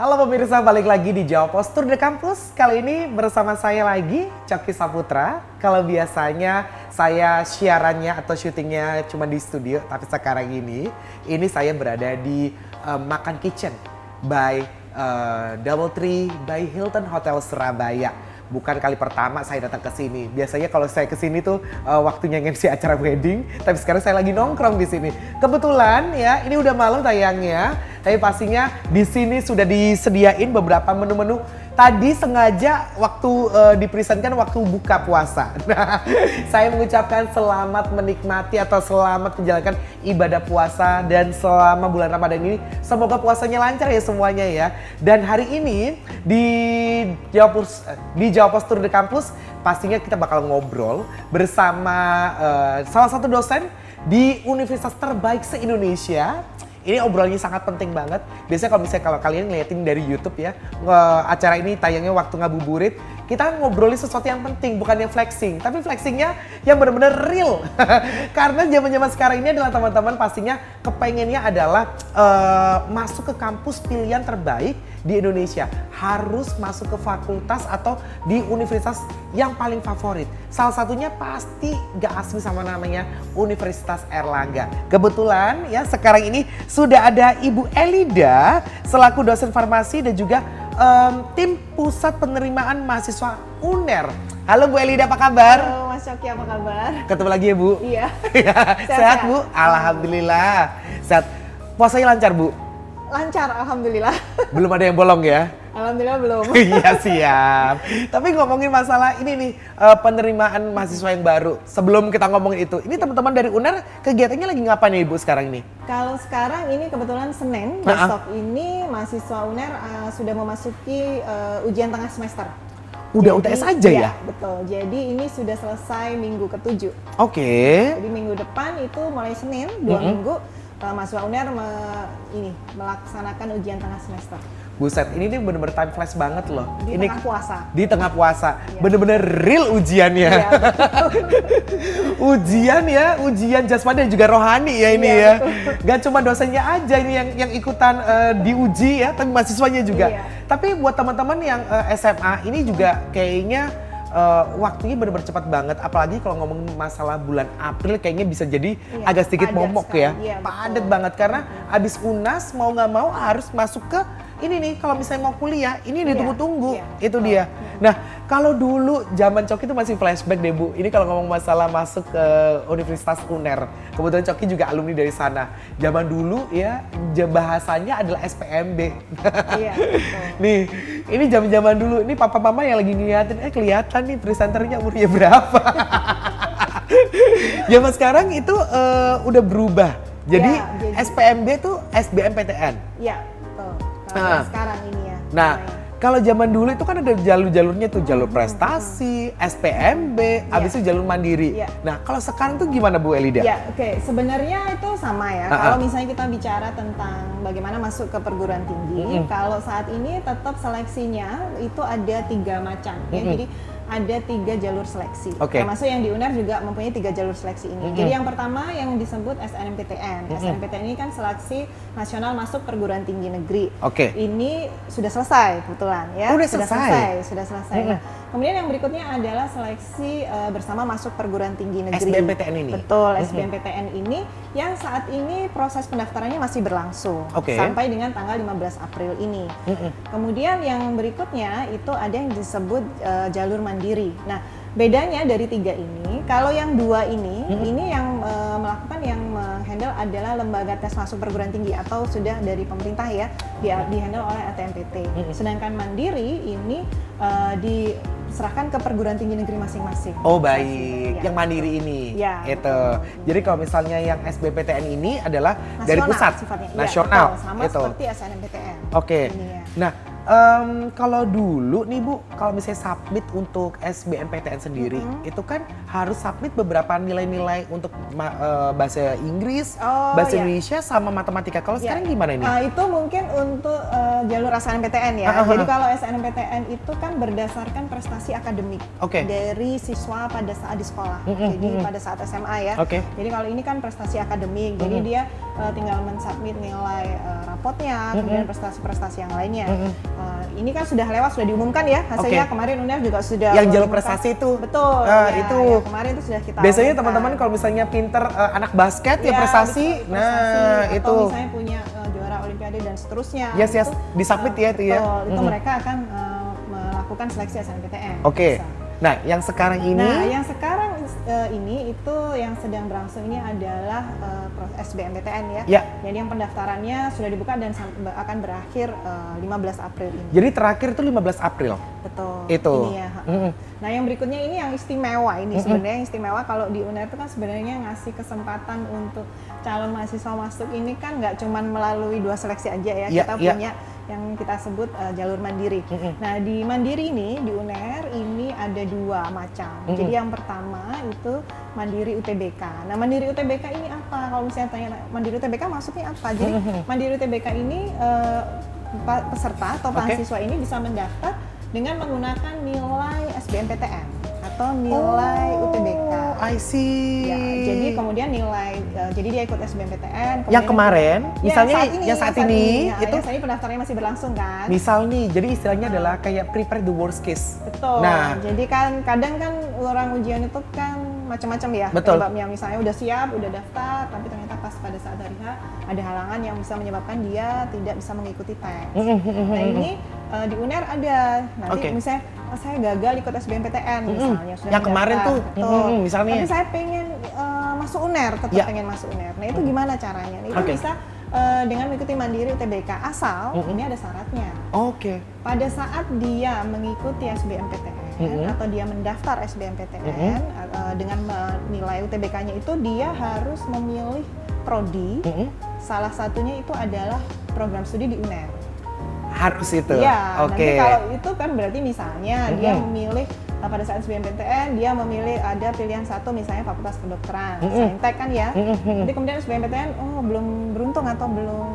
Halo pemirsa, balik lagi di Jawa Post Tour de Campus. Kali ini bersama saya lagi, Coki Saputra. Kalau biasanya saya siarannya atau syutingnya cuma di studio, tapi sekarang ini saya berada di Makan Kitchen by Double Tree by Hilton Hotel Surabaya. Bukan kali pertama saya datang ke sini. Biasanya kalau saya ke sini tuh waktunya MC acara wedding, tapi sekarang saya lagi nongkrong di sini. Kebetulan ya, ini udah malam tayangnya, tapi pastinya di sini sudah disediain beberapa menu-menu. Tadi sengaja waktu dipresentkan waktu buka puasa. Nah, saya mengucapkan selamat menikmati atau selamat menjalankan ibadah puasa dan selama bulan Ramadan ini semoga puasanya lancar ya semuanya ya. Dan hari ini di Jawa Post Tour de Campus pastinya kita bakal ngobrol bersama salah satu dosen di universitas terbaik se-Indonesia. Ini obrolannya sangat penting banget. Biasanya kalau kalian ngeliatin dari YouTube ya, acara ini tayangnya waktu ngabuburit, kita ngobrolin sesuatu yang penting, bukan yang flexing. Tapi flexingnya yang benar-benar real. Karena zaman-zaman sekarang ini adalah teman-teman pastinya kepengennya adalah masuk ke kampus pilihan terbaik di Indonesia. Harus masuk ke fakultas atau di universitas yang paling favorit. Salah satunya pasti gak asing sama namanya Universitas Airlangga. Kebetulan ya sekarang ini sudah ada Ibu Elida selaku dosen farmasi dan juga tim pusat penerimaan mahasiswa UNER. Halo Bu Elida, apa kabar? Halo Mas Coki, apa kabar? Ketemu lagi ya Bu? Iya. Sehat Bu? Alhamdulillah. Sehat. Puasanya lancar Bu? Lancar, alhamdulillah. Belum ada yang bolong ya? Alhamdulillah belum. Iya siap. Tapi ngomongin masalah ini nih, penerimaan mahasiswa yang baru. Sebelum kita ngomongin itu, ini teman-teman dari UNER kegiatannya lagi ngapain ya Ibu sekarang ini? Kalau sekarang ini kebetulan Senin, besok ini mahasiswa UNER sudah memasuki ujian tengah semester. Udah UTS aja ya? Betul, jadi ini sudah selesai minggu ke-7. Oke. Jadi minggu depan itu mulai Senin, 2 minggu mahasiswa UNER melaksanakan ujian tengah semester. Buset, ini nih bener-bener time flash banget loh. Di ini tengah puasa. Di tengah puasa, Iya. bener-bener real ujiannya. Iya, ujian jasmani dan juga rohani ya ini Iya, ya. betul. Gak cuma dosennya aja ini yang ikutan diuji ya, tapi mahasiswanya juga. Iya. Tapi buat teman-teman yang SMA ini juga kayaknya waktunya bener-bener cepat banget. Apalagi kalau ngomongin masalah bulan April kayaknya bisa jadi agak sedikit padat momok sekali. ya. Iya, Padat betul. banget karena abis UNAS mau nggak mau harus masuk ke ini nih, kalau misalnya mau kuliah, ini ditunggu-tunggu, Iya, itu betul. dia. Nah, kalau dulu zaman Coki itu masih flashback deh Bu. Ini kalau ngomong masalah masuk ke Universitas UNER, kebetulan Coki juga alumni dari sana. Zaman dulu ya, bahasanya adalah SPMB. Iya, betul. Nih, ini zaman-zaman dulu, ini papa mama yang lagi ngeliatin, kelihatan nih presenternya umurnya berapa. Zaman sekarang itu udah berubah. Jadi, Ya, jadi SPMB tuh SBMPTN. Iya, betul. Kalau sekarang ini ya. Nah, namanya. kalau zaman dulu itu kan ada jalur-jalurnya tuh, jalur prestasi, SPMB, abis itu jalur mandiri. Iya. Nah, kalau sekarang tuh gimana Bu Elida? Ya, oke. Sebenarnya itu sama ya. Kalau misalnya kita bicara tentang bagaimana masuk ke perguruan tinggi, kalau saat ini tetap seleksinya itu ada 3 macam ya. Jadi ada 3 jalur seleksi. Oke. Termasuk yang di UNER juga mempunyai 3 jalur seleksi ini. Jadi yang pertama yang disebut SNMPTN. SNMPTN ini kan seleksi nasional masuk perguruan tinggi negeri. Oke. Ini sudah selesai kebetulan ya. Udah Sudah selesai? Sudah selesai. Nah, kemudian yang berikutnya adalah seleksi bersama masuk perguruan tinggi negeri. SBMPTN ini? Betul, SBMPTN ini yang saat ini proses pendaftarannya masih berlangsung Oke. sampai dengan tanggal 15 April ini. Kemudian yang berikutnya itu ada yang disebut jalur mandiri. Nah, bedanya dari 3 ini, kalau yang 2 ini yang melakukan yang menghandle adalah lembaga tes masuk perguruan tinggi atau sudah dari pemerintah ya, dihandle oleh ATMPT. Sedangkan mandiri ini diserahkan ke perguruan tinggi negeri masing-masing. Oh baik, Ya. yang mandiri ini. Ya, Itu. betul. Jadi kalau misalnya yang SBMPTN ini adalah Nasional dari pusat, sifatnya. Iya, nasional. betul. Sama itu. seperti SNMPTN. Oke. Ini ya. Nah, Kalau dulu nih Bu, kalau misalnya submit untuk SBMPTN sendiri, itu kan harus submit beberapa nilai-nilai untuk bahasa Inggris, Oh, bahasa iya. Indonesia, sama matematika. Kalau Ya. sekarang gimana ini? Itu mungkin untuk jalur SNMPTN ya. Jadi kalau SNMPTN itu kan berdasarkan prestasi akademik Oke. dari siswa pada saat di sekolah. Jadi pada saat SMA ya. Oke. Jadi kalau ini kan prestasi akademik, jadi dia tinggal mensubmit nilai rapotnya, kemudian prestasi-prestasi yang lainnya. Ini kan sudah lewat, sudah diumumkan ya hasilnya. Oke. Kemarin UNER juga sudah Yang jalur mengumumkan. prestasi itu. Betul. Itu. Ya, kemarin itu sudah kita Biasanya umumkan. teman-teman kalau misalnya pinter anak basket ya prestasi, betul, nah prestasi, itu. atau misalnya punya juara olimpiade dan seterusnya. Yes, disubmit ya itu ya. Betul, itu mereka akan melakukan seleksi SNMPTN. Oke. Bisa. Nah, yang sekarang ini, Nah, yang sekarang ini itu yang sedang berlangsung ini adalah SBMPTN ya. Ya. Jadi yang pendaftarannya sudah dibuka dan akan berakhir 15 April ini. jadi terakhir itu 15 April. Betul. Itu. Ini ya. Nah, yang berikutnya ini yang istimewa ini. Sebenarnya yang istimewa kalau di UNER itu kan sebenarnya ngasih kesempatan untuk calon mahasiswa masuk ini kan nggak cuma melalui 2 seleksi aja ya. Iya, Kita iya. punya yang kita sebut jalur mandiri. Nah, di mandiri ini di UNER ini ada 2 macam. Jadi yang pertama itu mandiri UTBK. Nah, mandiri UTBK ini apa? Kalau misalnya tanya mandiri UTBK maksudnya apa? Jadi mandiri UTBK ini peserta atau mahasiswa ini bisa mendaftar dengan menggunakan nilai SBMPTN atau nilai UTBK. I see. Ya, jadi kemudian nilai, jadi dia ikut SBMPTN. Yang kemarin, misalnya yang saat ini, ya, itu yang saat ini pendaftarannya masih berlangsung kan? misal nih, jadi istilahnya adalah kayak prepare the worst case. Betul. Nah, Jadi kan kadang kan orang ujian itu kan macam-macam ya. Betul. Penyebabnya misalnya udah siap, udah daftar, tapi ternyata pas pada saat hari H ada halangan yang bisa menyebabkan dia tidak bisa mengikuti tes. Nah ini di UNER ada. Nanti Oke. misalnya saya gagal ikut SBMPTN misalnya sudah Yang kemarin mendaftar, tuh, betul. misalnya. Tapi saya pengen masuk UNER, tetap Ya. pengen masuk UNER. Nah itu gimana caranya? Nah, itu Oke. bisa dengan mengikuti mandiri UTBK asal ini ada syaratnya. Oke. Pada saat dia mengikuti SBMPTN atau dia mendaftar SBMPTN dengan nilai UTBK-nya itu dia harus memilih prodi. Salah satunya itu adalah program studi di UNER. Harus itu. Iya, Oke. nanti kalau itu kan berarti misalnya dia memilih pada saat SBMPTN dia memilih ada pilihan satu misalnya Fakultas Kedokteran, Saintek kan ya. Nanti kemudian SBMPTN belum beruntung atau belum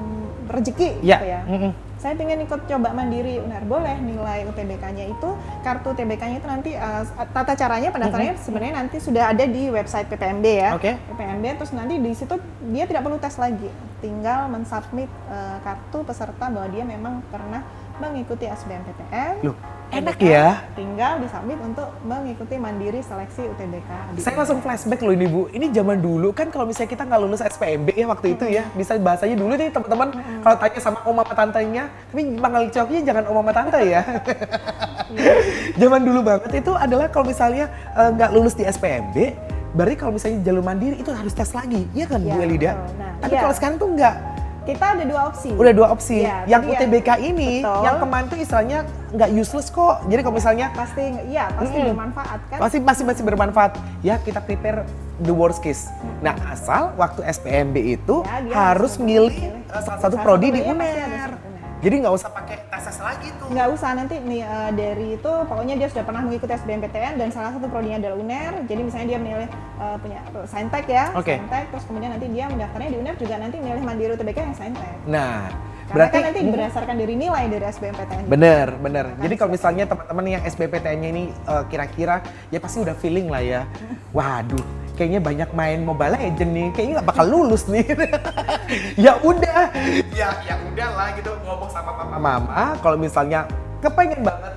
rezeki Ya. gitu ya. Saya pengen ikut coba mandiri UNER, boleh nilai UTBK-nya itu, kartu UTBK-nya itu nanti tata caranya pendaftarannya sebenarnya nanti sudah ada di website PPMB ya. Oke. PPMB terus nanti di situ dia tidak perlu tes lagi, tinggal mensubmit kartu peserta bahwa dia memang pernah mengikuti SBMPTN. Loh, enak UTBK, ya. Tinggal disubmit untuk mengikuti mandiri seleksi UTBK. Saya langsung flashback loh ini Bu. Ini zaman dulu kan kalau misalnya kita nggak lulus SPMB ya waktu itu ya. Bisa bahasanya dulu nih teman-teman kalau tanya sama om sama tantenya. Tapi panggil cowoknya jangan om sama tante ya. Zaman dulu banget itu adalah kalau misalnya nggak lulus di SPMB, berarti kalau misalnya jalur mandiri itu harus tes lagi. Iya kan Bu Ya, Elida? betul. Nah, Tapi iya. kalau sekarang tuh nggak. Kita ada 2 opsi. Udah 2 opsi. Ya, Yang jadi UTBK ini, betul. yang kemarin tuh istilahnya nggak useless kok. Jadi kalau misalnya Pasti bermanfaat kan? masih bermanfaat. Ya kita prepare the worst case. Nah asal waktu SPMB itu Ya, dia harus milih salah satu prodi di prodinya pasti ada UNER. satu UNER. Jadi nggak usah pakai tes lagi tuh. Nggak usah nanti nih dari itu pokoknya dia sudah pernah mengikuti SBMPTN dan salah satu prodinya adalah UNER. Jadi misalnya dia milih punya Saintek ya, Oke. Saintek terus kemudian nanti dia mendaftarnya di UNER juga nanti milih mandiri UTBK yang Saintek. Nah Karena berarti kan nanti berdasarkan dari nilai dari SBMPTN. bener. Jadi kalau misalnya teman-teman yang SBMPTN-nya ini kira-kira ya pasti udah feeling lah ya. Waduh, kayaknya banyak main Mobile Legends nih, kayaknya nggak bakal lulus nih. Ya udah lah gitu ngomong sama papa mama. Kalau misalnya kepengen banget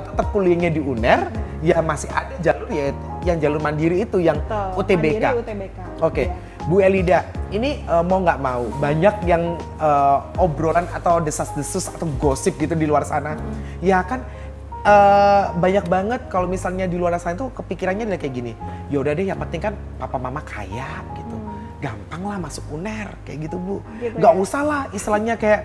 tetap kuliahnya di UNER, ya masih ada jalur yaitu yang jalur mandiri itu yang Betul, UTBK. mandiri UTBK. Oke, Ya. Bu Elida, ini mau nggak mau banyak yang obrolan atau desas-desus atau gosip gitu di luar sana. Ya kan banyak banget kalau misalnya di luar sana tuh kepikirannya adalah kayak gini. Ya udah deh, yang penting kan papa mama kaya gitu. Gampang lah masuk UNER kayak gitu Bu. Gitu Nggak ya? usah lah istilahnya kayak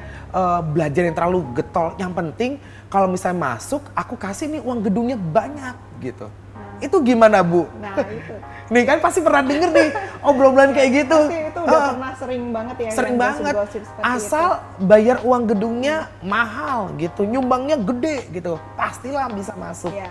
belajar yang terlalu getol. Yang penting kalau misalnya masuk, aku kasih nih uang gedungnya banyak gitu. Itu gimana Bu? Nah itu. Nih kan pasti pernah denger nih obrolan kayak gitu. Pasti itu udah pernah sering banget ya. Sering yang banget. gosip-gosip seperti Asal bayar uang gedungnya mahal gitu, nyumbangnya gede gitu, pastilah bisa masuk. Ya.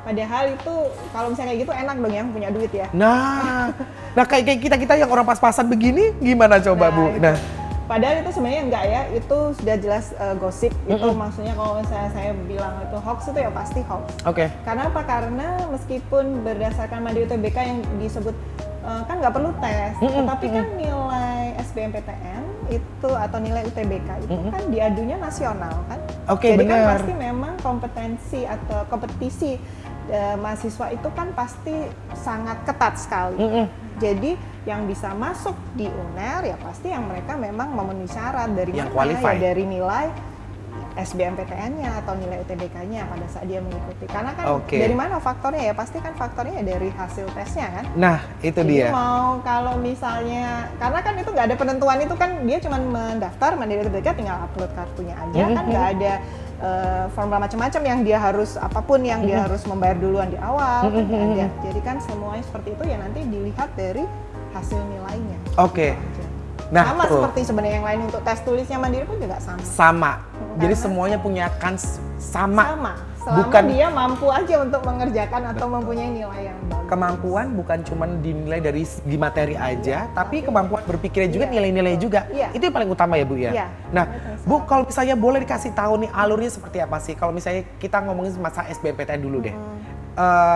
Padahal itu kalau misalnya kayak gitu enak dong yang punya duit ya. Nah kayak kita yang orang pas-pasan begini gimana coba Bu? Itu. Nah, padahal itu sebenarnya enggak ya, itu sudah jelas gosip. Itu maksudnya kalau misalnya saya bilang itu hoax, itu ya pasti hoax. oke. Karena apa? Karena meskipun berdasarkan Mandiri UTBK yang disebut kan nggak perlu tes, tetapi kan nilai SBMPTN itu atau nilai UTBK itu kan diadunya nasional kan. Oke, Jadi kan benar. pasti memang kompetensi atau kompetisi mahasiswa itu kan pasti sangat ketat sekali. Jadi yang bisa masuk di UNER ya pasti yang mereka memang memenuhi syarat dari Yang mana qualify. ya, dari nilai SBMPTN-nya atau nilai UTBK-nya pada saat dia mengikuti. Karena kan Oke. dari mana faktornya ya? Pasti kan faktornya ya dari hasil tesnya kan. Nah, itu Jadi dia. mau kalau misalnya, karena kan itu nggak ada penentuan, itu kan dia cuma mendaftar Mandiri UTBK tinggal upload kartunya aja kan, nggak ada formula macam-macam yang dia harus apapun yang dia harus membayar duluan di awal kan nggak ada. Jadi kan semuanya seperti itu ya nanti dilihat dari hasil nilainya. Oke. Gitu aja. Nah, sama tuh. seperti sebenarnya yang lain untuk tes tulisnya Mandiri pun juga sama. Sama. Jadi Karena- semuanya punya kans sama. Selama Bukan dia mampu aja untuk mengerjakan atau mempunyai nilai yang bagus. kemampuan bukan cuma dinilai dari segi materi aja, tapi kemampuan berpikirnya juga, Iya, nilai-nilai betul. juga. Iya. Itu yang paling utama ya Bu ya. Iya, Nah, itu Bu kalau misalnya boleh dikasih tahu nih alurnya seperti apa sih? Kalau misalnya kita ngomongin masa SBMPTN dulu deh.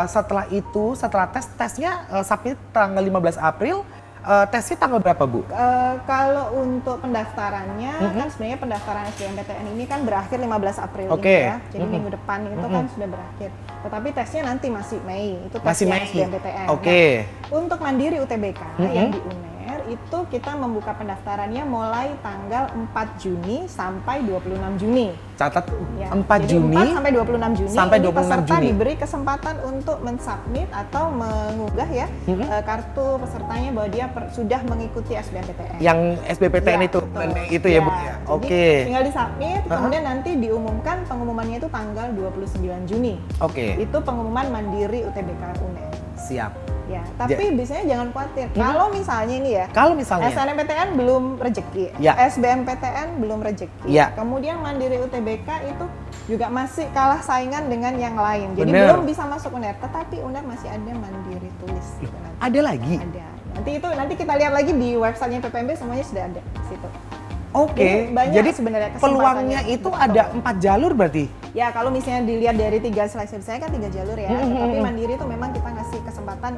Setelah itu, setelah tesnya submit tanggal 15 April, tesnya tanggal berapa Bu? Kalau untuk pendaftarannya kan sebenarnya pendaftaran SBMPTN ini kan berakhir 15 April Oke. ini ya. Jadi minggu depan itu kan sudah berakhir. Tetapi tesnya nanti masih Mei. Itu Masih tesnya Mei. SBMPTN. Oke. Nah, untuk Mandiri UTBK yang di UNER itu kita membuka pendaftarannya mulai tanggal 4 Juni sampai 26 Juni. Catat Ya, 4 jadi Juni 4 sampai 26 Juni sampai ini 26 peserta Juni. diberi kesempatan untuk mensubmit atau mengunggah ya kartu pesertanya bahwa dia sudah mengikuti SBMPTN. yang SBMPTN Ya, itu betul. itu ya Bu ya. Jadi Oke. tinggal disubmit, kemudian nanti diumumkan, pengumumannya itu tanggal 29 Juni. Oke. Itu pengumuman Mandiri UTBK UNER. Siap. Ya, tapi biasanya jangan khawatir. Kalau misalnya ini ya, Kalau misalnya SNMPTN belum rezeki, Ya. SBMPTN belum rezeki, Ya. kemudian Mandiri UTBK itu juga masih kalah saingan dengan yang lain. Jadi Bener. belum bisa masuk UNER, tetapi UNER masih ada Mandiri tulis. Gitu nanti. ada lagi. Ada. Nanti kita lihat lagi di websitenya PPMB semuanya sudah ada di situ. Oke. Jadi banyak Jadi sebenarnya kesempatannya. peluangnya itu Betul. ada 4 jalur berarti. Ya kalau misalnya dilihat dari 3 seleksi saya kan 3 jalur ya, tetapi Mandiri itu memang kita ngasih kesempatan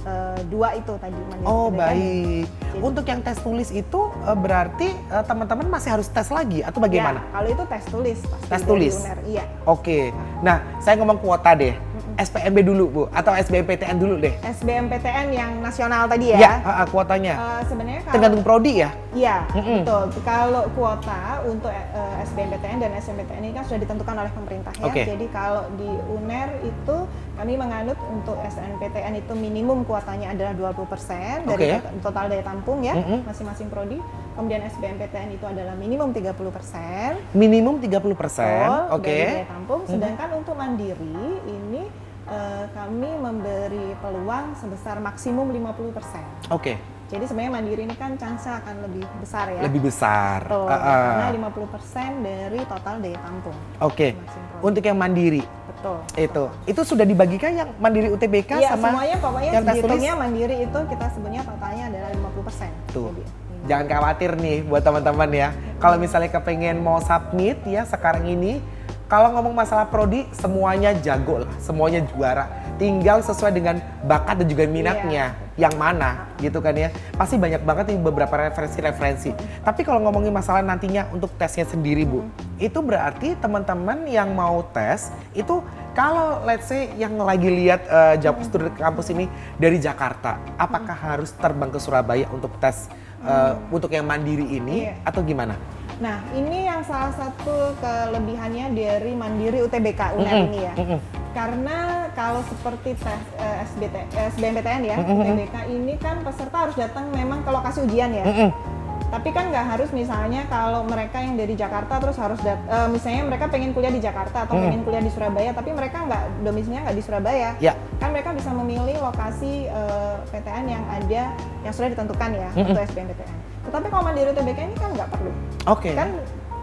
2 itu tadi Mandiri. Oh UTBK. baik. Untuk yang tes tulis itu berarti teman-teman masih harus tes lagi atau bagaimana? Ya, kalau itu tes tulis pasti Tes dari tulis? UNER, iya. Oke. Nah, saya ngomong kuota deh. SPMB dulu Bu atau SBMPTN dulu deh. SBMPTN yang nasional tadi ya. Ya, kuotanya. Sebenarnya kalau Tergantung prodi ya? Iya, betul. Kalau kuota untuk SBMPTN dan SNMPTN ini kan sudah ditentukan oleh pemerintah ya. Oke. Jadi kalau di UNER itu kami menganut untuk SNMPTN itu minimum kuotanya adalah 20% dari Oke. total daya tampung ya masing-masing prodi. Kemudian SBMPTN itu adalah minimum 30%. Minimum 30%. Betul, Oke. dari daya tampung. Sedangkan untuk mandiri ini kami memberi peluang sebesar maksimum 50%. Oke. Jadi sebenarnya mandiri ini kan chance akan lebih besar ya. Lebih besar. Betul, karena 50% dari total daya tampung. Oke. masing-masing prodi. Untuk yang mandiri Betul. itu sudah dibagikan yang mandiri UTBK Iya, sama semuanya pokoknya yang tes tulis? dihitungnya mandiri itu kita sebutnya totalnya adalah 50%. Tuh. Jadi, Jangan khawatir nih buat teman-teman ya. Kalau misalnya kepengen mau submit ya sekarang ini, kalau ngomong masalah prodi semuanya jago lah, semuanya juara. Tinggal sesuai dengan bakat dan juga minatnya yang mana gitu kan ya. Pasti banyak banget nih beberapa referensi-referensi. Tapi kalau ngomongin masalah nantinya untuk tesnya sendiri Bu, itu berarti teman-teman yang mau tes itu kalau let's say yang lagi lihat Job Student Campus ini dari Jakarta, apakah harus terbang ke Surabaya untuk tes untuk yang mandiri ini Iya. atau gimana? Nah, ini yang salah satu kelebihannya dari Mandiri UTBK UNER ini ya. Karena kalau seperti tes SBMPTN ya, UTBK ini kan peserta harus datang memang ke lokasi ujian ya. Tapi kan nggak harus misalnya kalau mereka yang dari Jakarta terus harus misalnya mereka pengen kuliah di Jakarta atau pengen kuliah di Surabaya, tapi mereka nggak domisilinya nggak di Surabaya. Ya. Kan kan mereka bisa memilih lokasi PTN yang sudah ditentukan ya untuk SBMPTN. Tetapi kalau Mandiri UTBK ini kan nggak perlu. Oke. Kan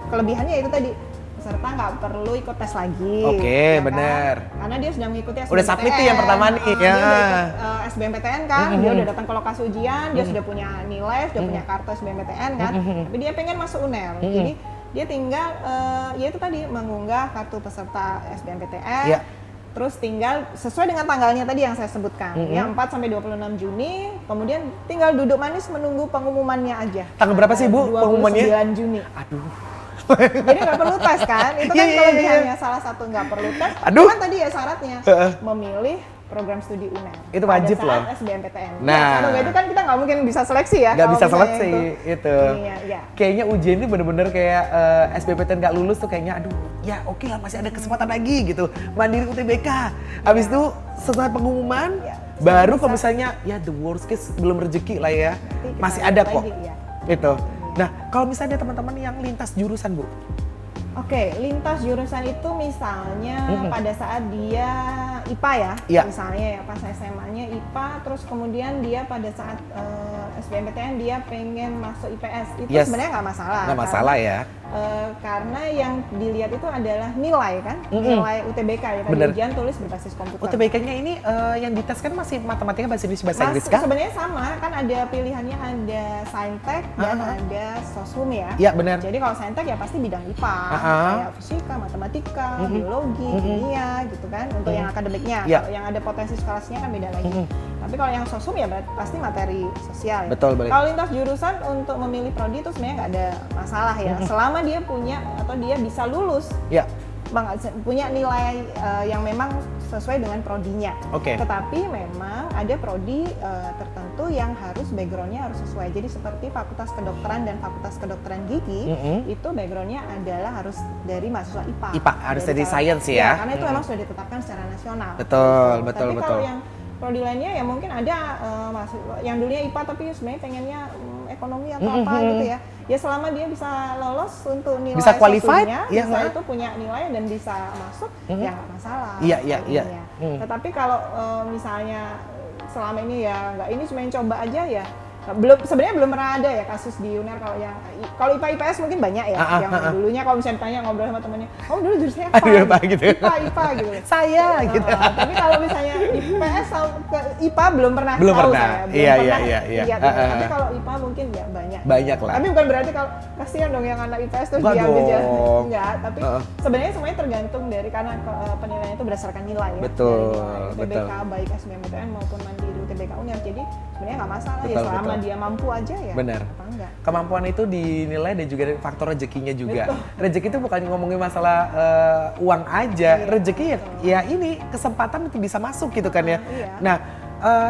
kelebihannya itu tadi, peserta nggak perlu ikut tes lagi. Oke, ya benar. Kan? Karena dia sudah mengikuti SBMPTN. Udah submit tuh yang pertama nih, ya. Dia udah ikut SBMPTN kan, dia udah datang ke lokasi ujian, dia sudah punya nilai, sudah punya kartu SBMPTN kan, tapi dia pengen masuk UNER. Jadi dia tinggal, ya itu tadi, mengunggah kartu peserta SBMPTN, terus tinggal sesuai dengan tanggalnya tadi yang saya sebutkan, ya 4 sampai 26 Juni, kemudian tinggal duduk manis menunggu pengumumannya aja. Tanggal berapa sih Bu pengumumannya? 29 Juni. Aduh. Jadi nggak perlu tes kan? Itu kan kelebihannya salah satu, nggak perlu tes. Aduh. Kan tadi ya syaratnya memilih program studi UNER. Itu wajib pada saat loh. SBMPTN. Nah, ya, kalau nggak itu kan kita nggak mungkin bisa seleksi ya. Nggak kalau bisa misalnya seleksi itu. Iya. Kayaknya ujian ini bener-bener kayak SBMPTN nggak lulus tuh kayaknya aduh ya oke lah masih ada kesempatan lagi gitu. Mandiri UTBK. Habis itu setelah pengumuman baru kalau misalnya ya the worst case belum rezeki lah ya. Masih ada kok. Itu. Nah, kalau misalnya teman-teman yang lintas jurusan, Bu. Oke, lintas jurusan itu misalnya pada saat dia IPA ya, misalnya ya pas SMA-nya IPA, terus kemudian dia pada saat SBMPTN dia pengen masuk IPS, itu sebenarnya nggak masalah. Nggak masalah ya. Karena yang dilihat itu adalah nilai kan, nilai UTBK ya, tadi ujian tulis berbasis komputer. UTBK-nya ini yang dites kan masih matematika, bahasa Inggris kan? Sebenarnya sama, kan ada pilihannya, ada Saintek dan ada Soshum ya. Iya benar. Jadi kalau Saintek ya pasti bidang IPA, kayak fisika, matematika, biologi, kimia gitu kan, untuk yang akademiknya. Kalau yang ada potensi skolasinya kan beda lagi. Tapi kalau yang Soshum ya pasti materi sosial. Betul, ya. Kalau lintas jurusan untuk memilih prodi itu sebenarnya nggak ada masalah ya, selama dia punya atau dia bisa lulus, punya nilai yang memang sesuai dengan prodinya. Tetapi memang ada prodi tertentu yang harus backgroundnya harus sesuai. Jadi seperti Fakultas Kedokteran dan Fakultas Kedokteran Gigi itu backgroundnya adalah harus dari mahasiswa IPA. IPA harus dari sains ya. Karena itu memang sudah ditetapkan secara nasional. Betul. Tapi kalau yang prodi lainnya ya mungkin ada yang dulunya IPA tapi sebenarnya pengennya ekonomi atau apa gitu ya. Ya selama dia bisa lolos untuk nilai bisa qualified, bisa itu punya nilai dan bisa masuk, ya nggak masalah. Iya. Tetapi kalau misalnya selama ini ya nggak, ini cuma coba aja ya. Sebenarnya belum pernah ada ya kasus di UNER kalau IPA IPS mungkin banyak ya yang dulunya kalau misalnya ditanya ngobrol sama temennya, oh dulu jurusannya apa? Gitu. IPA gitu. Saya gitu. Tapi kalau misalnya IPS ke IPA belum pernah tahu saya. Iya. Tapi kalau IPA mungkin ya banyak. Banyak lah. Tapi bukan berarti kalau kasihan dong yang anak IPS terus diambil jalan. Enggak, tapi sebenarnya semuanya tergantung dari karena penilaian itu berdasarkan nilai ya. Betul. UTBK baik SBMPTN maupun Mandiri UTBK UNER. Jadi sebenarnya nggak masalah ya selama dia mampu aja ya. Benar. Apa enggak? Kemampuan itu dinilai dan juga dari faktor rezekinya juga. Rezeki itu bukan ngomongin masalah uang aja. Rezeki ya ini kesempatan untuk bisa masuk gitu kan ya. Nah,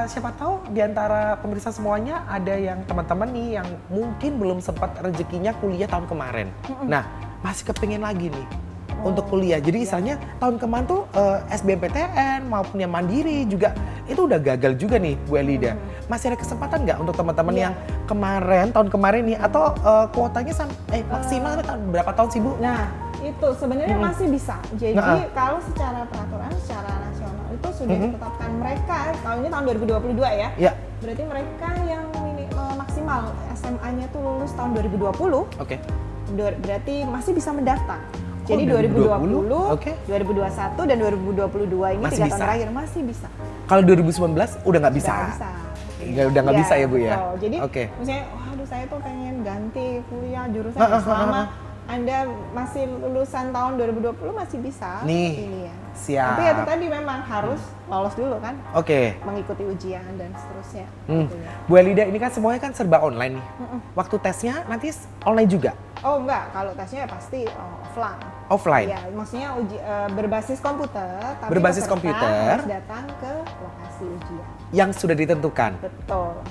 siapa tahu di antara pemirsa semuanya ada yang teman-teman nih yang mungkin belum sempat rezekinya kuliah tahun kemarin. Nah, masih kepingin lagi nih untuk kuliah. Jadi misalnya tahun kemarin tuh SBMPTN maupun yang Mandiri juga itu udah gagal juga nih Bu Elida. Masih ada kesempatan nggak untuk teman-teman yang tahun kemarin nih, atau kuotanya maksimal berapa tahun sih Bu? Nah itu sebenarnya masih bisa. Jadi kalau secara peraturan secara nasional itu sudah ditetapkan mereka, tahun ini tahun 2022 ya. Berarti mereka yang maksimal SMA-nya tuh lulus tahun 2020. Berarti masih bisa mendaftar. Jadi 2020, 2021 dan 2022 ini 3 tahun terakhir masih bisa. Kalau 2019 udah nggak bisa. Udah nggak bisa ya Bu ya. Jadi misalnya, waduh saya tuh pengen ganti kuliah jurusan selama Anda masih lulusan tahun 2020 masih bisa. Nih, siap. Tapi itu tadi memang harus lolos dulu kan. Mengikuti ujian dan seterusnya. Gitu ya. Bu Elida, ini kan semuanya kan serba online nih. Waktu tesnya nanti online juga? Oh enggak, kalau tesnya ya pasti offline. Ya, maksudnya berbasis komputer, tapi berbasis komputer harus datang ke lokasi ujian. Yang sudah ditentukan. Betul.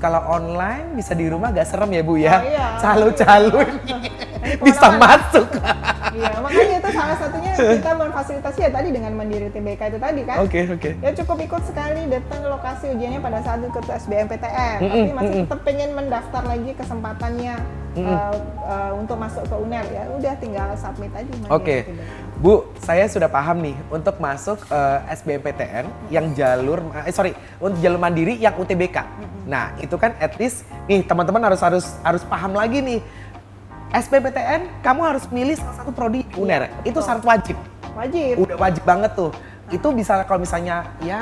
Kalau online bisa di rumah gak serem ya Bu ya? Iya. Calo-calo bisa masuk. Iya, makanya itu salah satunya kita memfasilitasi ya tadi dengan Mandiri UTBK itu tadi kan. Oke. Ya cukup ikut sekali datang ke lokasi ujiannya pada saat ikut SBMPTN, tapi masih tetap pengen mendaftar lagi kesempatannya untuk masuk ke UNER ya. Udah tinggal submit aja Mandiri Oke. UTBK. Bu, saya sudah paham nih untuk masuk SBMPTN yang jalur untuk jalur mandiri yang UTBK. Nah, itu kan at least nih teman-teman harus paham lagi nih. SBMPTN kamu harus milih salah satu prodi UNER. Itu syarat wajib. Wajib. Udah wajib banget tuh. Itu bisa kalau misalnya ya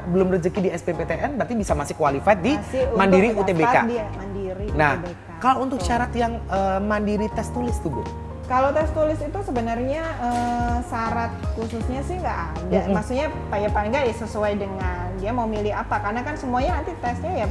belum rezeki di SBMPTN berarti bisa masih qualified di Masih untuk Mandiri mendaftar UTBK. di Mandiri Nah, UTBK. kalau untuk syarat yang mandiri tes tulis tuh, Bu. Kalau tes tulis itu sebenarnya syarat khususnya sih nggak ada. Maksudnya paling nggak ya sesuai dengan dia mau milih apa. Karena kan semuanya nanti tesnya ya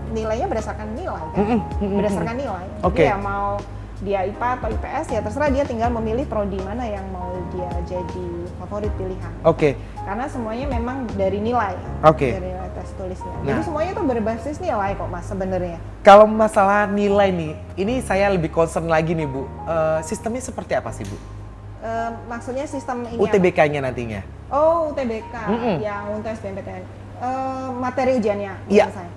nilainya berdasarkan nilai kan. Berdasarkan nilai. Oke. Jadi ya mau dia IPA atau IPS ya terserah dia tinggal memilih prodi mana yang mau dia jadi favorit pilihan. Oke. Karena semuanya memang dari nilai. Oke. Dari nilai tes tulisnya. Nah. Jadi semuanya itu berbasis nilai kok Mas sebenarnya. Kalau masalah nilai nih, ini saya lebih concern lagi nih Bu. Sistemnya seperti apa sih Bu? Maksudnya sistem ini apa? UTBK-nya nantinya? Oh, UTBK yang untuk SBMPTN. Materi ujiannya Iya. saya.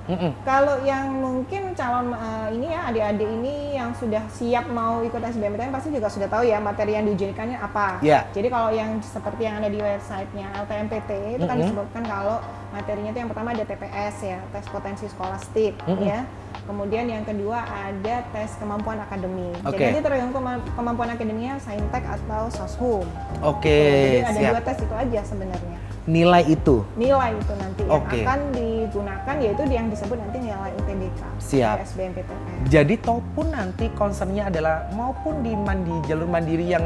Kalau yang mungkin calon ini ya adik-adik ini yang sudah siap mau ikut SBMPTN pasti juga sudah tahu ya materi yang diujikannya apa. Iya. Jadi kalau yang seperti yang ada di websitenya LTMPT itu kan disebutkan kalau materinya itu yang pertama ada TPS ya, tes potensi skolastik ya. Kemudian yang kedua ada tes kemampuan akademik. Oke. Jadi nanti tergantung kemampuan akademiknya Saintek atau Soshum. Oke, Jadi ada siap. dua tes itu aja sebenarnya. Nilai itu? Nilai itu nanti yang Oke. akan digunakan yaitu yang disebut nanti nilai UTBK. Siap. Di SBMPTN. Jadi toh pun nanti concernnya adalah maupun di jalur mandiri yang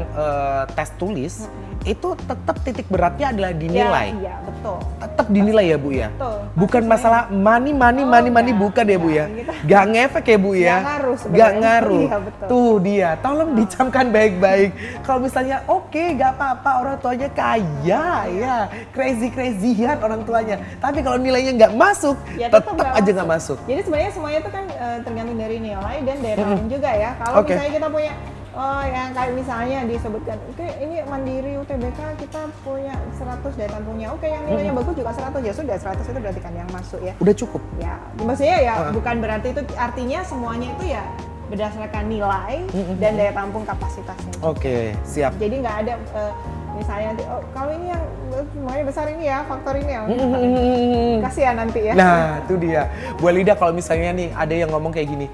tes tulis, itu tetap titik beratnya adalah di nilai. Iya, betul. Tetap dinilai ya Bu ya? Betul. Bukan Pasti masalah money enggak, bukan ya Bu ya? enggak. Gak ngefek ya Bu ya? Nggak ngaruh sebenarnya. Gak ngaruh. Iya, betul. Tuh dia, tolong dicamkan baik-baik. Kalau misalnya oke, gak apa-apa orang tuanya kaya ya, crazy-crazyan orang tuanya. Tapi kalau nilainya nggak masuk, Ya, tetap nggak aja nggak masuk. Jadi sebenarnya semuanya itu kan tergantung dari nilai dan daya tahan juga ya. Kalau Oke. misalnya kita punya yang kayak misalnya disebutkan, oke ini Mandiri UTBK kita punya 100 daya tahan punya. Oke yang nilainya bagus juga 100 ya sudah 100 itu berarti kan yang masuk ya. Udah cukup. Ya, maksudnya ya bukan berarti itu artinya semuanya itu ya berdasarkan nilai dan daya tampung kapasitasnya. Oke, siap. Jadi nggak ada misalnya nanti kalau ini yang semuanya besar ini ya faktor ini ya. Kasihan nanti ya. Nah, itu dia. Bu Elida kalau misalnya nih ada yang ngomong kayak gini,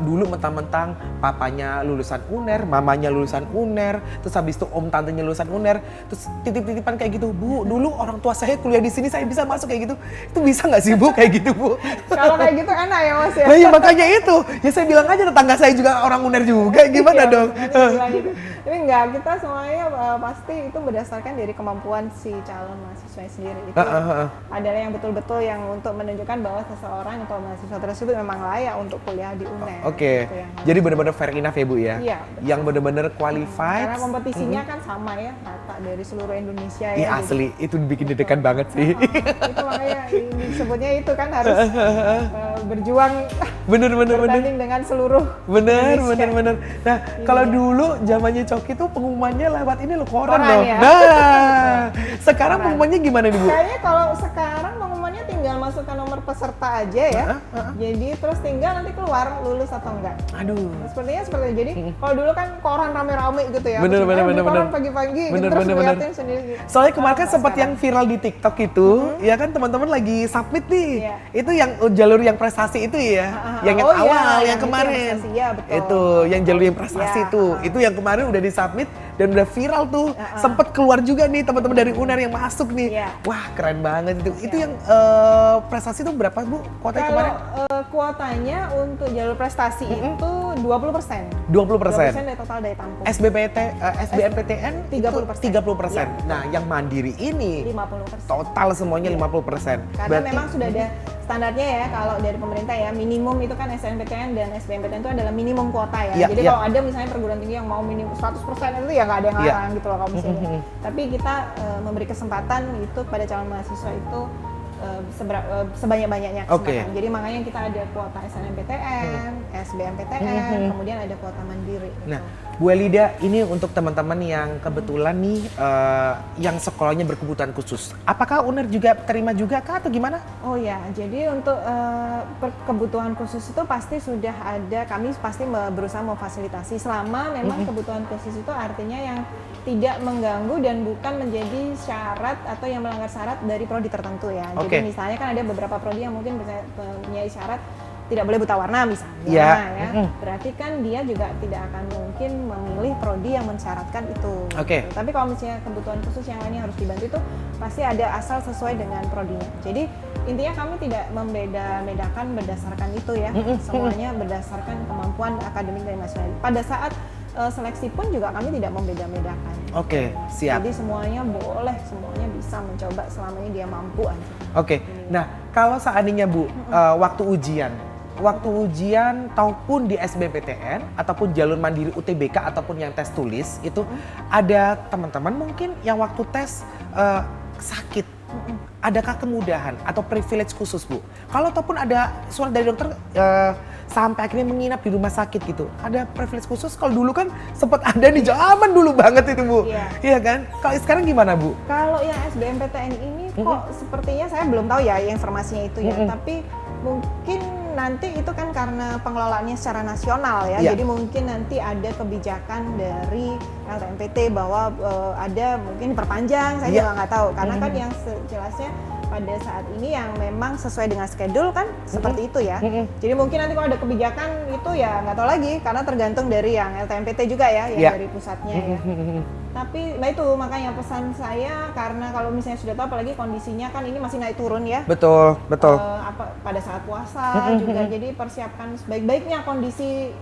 dulu mentang-mentang papanya lulusan UNER, mamanya lulusan UNER, terus habis itu om tantenya lulusan UNER, terus titip-titipan kayak gitu, Bu, dulu orang tua saya kuliah di sini, saya bisa masuk kayak gitu. Itu bisa nggak sih Bu kayak gitu Bu? Kalau kayak gitu enak ya Mas ya. Nah, ya makanya itu. Ya saya bilang aja tetangga saya juga orang UNER juga, gimana Iya, dong? nanti bilang gitu. Tapi enggak, kita semuanya pasti itu berdasarkan dari kemampuan si calon mahasiswa sendiri. Itu adalah yang betul-betul yang untuk menunjukkan bahwa seseorang atau mahasiswa tersebut memang layak untuk kuliah di UNER. Oke, Gitu yang jadi benar-benar fair enough ya Bu ya? Iya, betul. Yang benar-benar qualified. karena kompetisinya kan sama ya, rata dari seluruh Indonesia ya. Iya jadi- asli, itu bikin deg-degan banget sih. itu makanya disebutnya itu kan harus berjuang Bener. bertanding dengan seluruh Bener. Indonesia. Nah, kalau dulu zamannya Coki tuh pengumumannya lewat ini loh, koran Koran loh. ya? Nah, sekarang Koran. pengumumannya gimana nih Bu? Kayaknya kalau sekarang pengumumannya tinggal masukkan nomor peserta aja ya. Jadi terus tinggal nanti keluar lulus atau enggak. Aduh. Sepertinya seperti itu. Jadi kalau dulu kan koran rame-rame gitu ya. Bener, Terus, bener. koran pagi-pagi gitu, Bener, terus bener. ngeliatin sendiri. Soalnya kemarin kan Kalau sempat yang sekarang. viral di TikTok itu, ya kan teman-teman lagi submit nih. Iya. Itu yang jalur yang prestasi itu ya. Yang Oh iya, awal, yang yang itu kemarin. yang prestasi, iya, betul. Itu yang jalur yang prestasi Iya, itu. Itu yang kemarin udah disubmit dan udah viral tuh. Sempet keluar juga nih teman-teman dari UNER yang masuk nih. Iya. Wah, keren banget itu. Itu yang prestasi itu berapa Bu kuotanya Kalau kemarin? kuotanya untuk jalur prestasi itu 20%. 20%. 20% dari total daya tampung. SBMPTN 30%. 30%. Iya. Nah, yang mandiri ini 50%. total semuanya 50%. Karena memang sudah ada standarnya ya kalau dari pemerintah ya, minimum itu kan SNMPTN dan SBMPTN itu adalah minimum kuota ya. Iya, Jadi iya. kalau ada misalnya perguruan tinggi yang mau minimum 100% itu ya nggak ada yang Iya. larang gitu loh kalau misalnya. Tapi kita memberi kesempatan itu pada calon mahasiswa itu sebanyak-banyaknya Oke. kesempatan. Jadi makanya kita ada kuota SNMPTN, SBMPTN, kemudian ada kuota mandiri. gitu. Nah, Bu Elida, ini untuk teman-teman yang kebetulan nih yang sekolahnya berkebutuhan khusus. Apakah UNER juga terima juga kah atau gimana? Oh ya, jadi untuk kebutuhan khusus itu pasti sudah ada, kami pasti berusaha memfasilitasi selama memang kebutuhan khusus itu artinya yang tidak mengganggu dan bukan menjadi syarat atau yang melanggar syarat dari prodi tertentu ya. Oke. Jadi misalnya kan ada beberapa prodi yang mungkin bisa punya syarat tidak boleh buta warna misalnya Iya. ya. Berarti kan dia juga tidak akan mungkin memilih prodi yang mensyaratkan itu. Oke. Gitu. Tapi kalau misalnya kebutuhan khusus yang lainnya harus dibantu itu pasti ada asal sesuai dengan prodinya. Jadi intinya kami tidak membeda-bedakan berdasarkan itu ya. Semuanya berdasarkan kemampuan akademik dari masing-masing. Pada saat seleksi pun juga kami tidak membeda-bedakan. Oke, siap. Jadi semuanya boleh, semuanya bisa mencoba selama ini dia mampu aja. Oke, nah kalau seandainya Bu, waktu ujian ataupun di SBMPTN ataupun jalur mandiri UTBK ataupun yang tes tulis itu ada teman-teman mungkin yang waktu tes sakit. Adakah kemudahan atau privilege khusus Bu? Kalau ataupun ada surat dari dokter sampai akhirnya menginap di rumah sakit gitu, ada privilege khusus? Kalau dulu kan sempat ada nih zaman dulu banget itu Bu, iya kan? Kalau sekarang gimana Bu? Kalau yang SBMPTN ini kok sepertinya saya belum tahu ya informasinya itu ya, tapi mungkin nanti itu kan karena pengelolaannya secara nasional ya, Iya. jadi mungkin nanti ada kebijakan dari LTMPT bahwa ada mungkin diperpanjang, saya Iya. juga nggak tahu karena kan yang jelasnya pada saat ini yang memang sesuai dengan schedule kan seperti itu ya. Jadi mungkin nanti kalau ada kebijakan itu ya nggak tahu lagi karena tergantung dari yang LTMPT juga ya, yang Iya. dari pusatnya ya. Tapi nah itu makanya pesan saya karena kalau misalnya sudah tahu apalagi kondisinya kan ini masih naik turun ya. Betul, betul. Pada saat puasa juga jadi persiapkan sebaik-baiknya kondisi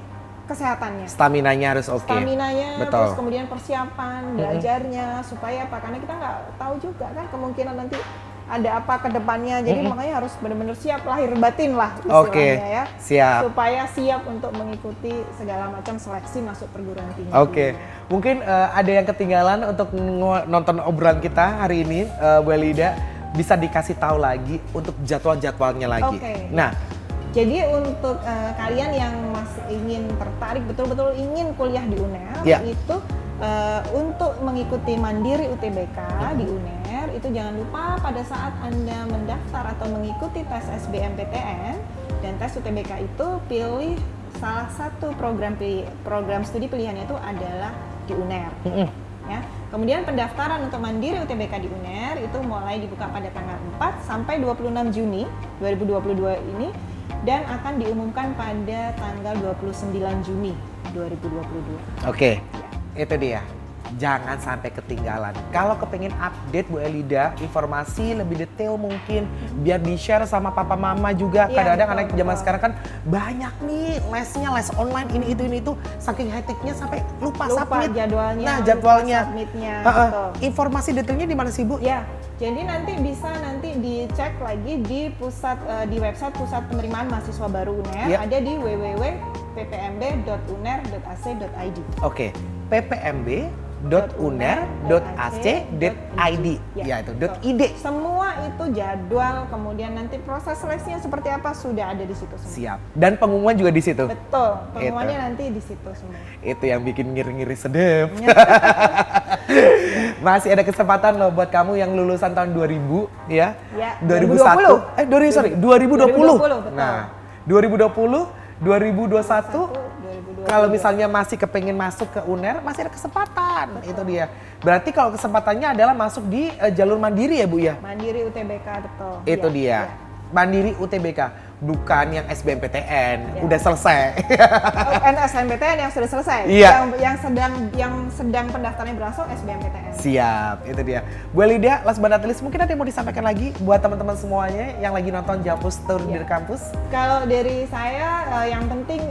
kesehatannya. Staminanya harus oke. Staminanya, Betul. terus kemudian persiapan belajarnya supaya apa? Karena kita nggak tahu juga kan kemungkinan nanti ada apa ke depannya. Jadi makanya harus benar-benar siap lahir batin lah istilahnya Oke, ya. siap. Supaya siap untuk mengikuti segala macam seleksi masuk perguruan tinggi. Oke, mungkin ada yang ketinggalan untuk nonton obrolan kita hari ini, Bu Elida, bisa dikasih tahu lagi untuk jadwal-jadwalnya lagi. Oke. Nah, Jadi untuk kalian yang masih ingin tertarik betul-betul ingin kuliah di UNER Ya. itu untuk mengikuti mandiri UTBK di UNER itu jangan lupa pada saat Anda mendaftar atau mengikuti tes SBMPTN dan tes UTBK itu pilih salah satu program studi pilihannya itu adalah di UNER. Ya. Kemudian pendaftaran untuk mandiri UTBK di UNER itu mulai dibuka pada tanggal 4 sampai 26 Juni 2022 ini dan akan diumumkan pada tanggal 29 Juni 2022. oke, itu dia. Jangan sampai ketinggalan. Kalau kepengen update Bu Elida, informasi lebih detail mungkin biar di-share sama papa mama juga. Iya, Kadang-kadang betul, anak zaman betul. sekarang kan banyak nih lesnya, les online ini itu saking hektiknya sampai lupa submit. jadwalnya, Nah, lupa jadwalnya. submitnya. Heeh. Betul. Informasi detailnya di mana sih Bu? Ya, jadi nanti bisa dicek lagi di di website Pusat Penerimaan Mahasiswa Baru UNER, Ya. ada di www.ppmb.uner.ac.id. Oke, ppmb.uner.ac.id. Ya itu, .id. Semua itu jadwal, kemudian nanti proses seleksinya seperti apa sudah ada di situ semua. Siap. Dan pengumuman juga di situ. Betul, pengumumannya nanti di situ semua. Itu yang bikin ngiri-ngiri sedep. Masih ada kesempatan loh buat kamu yang lulusan tahun 2000 ya. Ya, 2001. 2020. 2020, betul. Nah, 2020, 2021 2022. kalau misalnya masih kepengen masuk ke UNER masih ada kesempatan. Itu dia. Berarti kalau kesempatannya adalah masuk di jalur mandiri ya Bu ya? Mandiri UTBK, betul. Itu Ya, dia. ya. Mandiri UTBK. Bukan yang SBMPTN, Ya. udah selesai. SNMPTN yang sudah selesai. Iya. Yang sedang pendaftarannya berlangsung SBMPTN. Siap, itu dia. Bu Elida, last but not least, mungkin ada yang mau disampaikan lagi buat teman-teman semuanya yang lagi nonton Jampus Tour di kampus? Kalau dari saya yang penting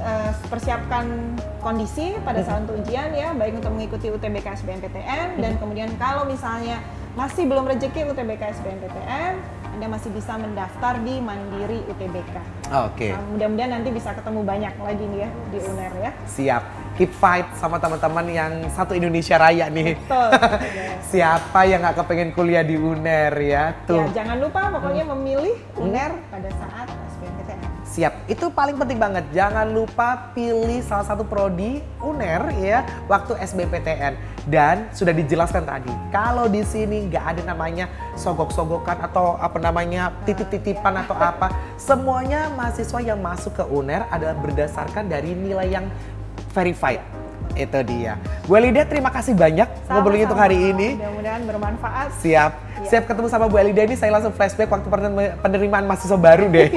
persiapkan kondisi pada saat untuk ujian ya, baik untuk mengikuti UTBK SBMPTN dan kemudian kalau misalnya masih belum rezeki UTBK SBMPTN, Anda masih bisa mendaftar di Mandiri UTBK. Oke. Nah, mudah-mudahan nanti bisa ketemu banyak lagi nih ya di UNER ya. Siap. keep fight sama teman-teman yang satu Indonesia Raya nih. Betul. Siapa yang nggak kepengen kuliah di UNER ya? Tuh. Ya, jangan lupa pokoknya memilih UNER pada saat SBMPTN. Siap, itu paling penting banget. Jangan lupa pilih salah satu prodi UNER ya waktu SBMPTN. Dan sudah dijelaskan tadi, kalau di sini nggak ada namanya sogok-sogokan atau apa namanya titip-titipan atau apa. Semuanya mahasiswa yang masuk ke UNER adalah berdasarkan dari nilai yang verified. Itu dia. Bu Elida, terima kasih banyak ngobrolin untuk hari ini. Mudah-mudahan bermanfaat. Siap. Ya. Siap ketemu sama Bu Elida ini, saya langsung flashback waktu penerimaan mahasiswa baru deh.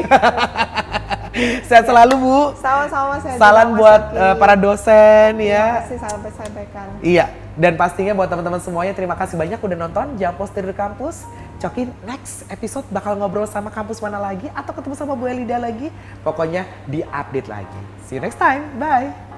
Sehat selalu Bu. Sama-sama. Salam buat para dosen ya. Terima kasih sampaikan. Iya. Dan pastinya buat teman-teman semuanya, terima kasih banyak udah nonton Jampos dari Kampus. Cokin next episode bakal ngobrol sama kampus mana lagi atau ketemu sama Bu Elida lagi. Pokoknya di update lagi. See you next time. Bye.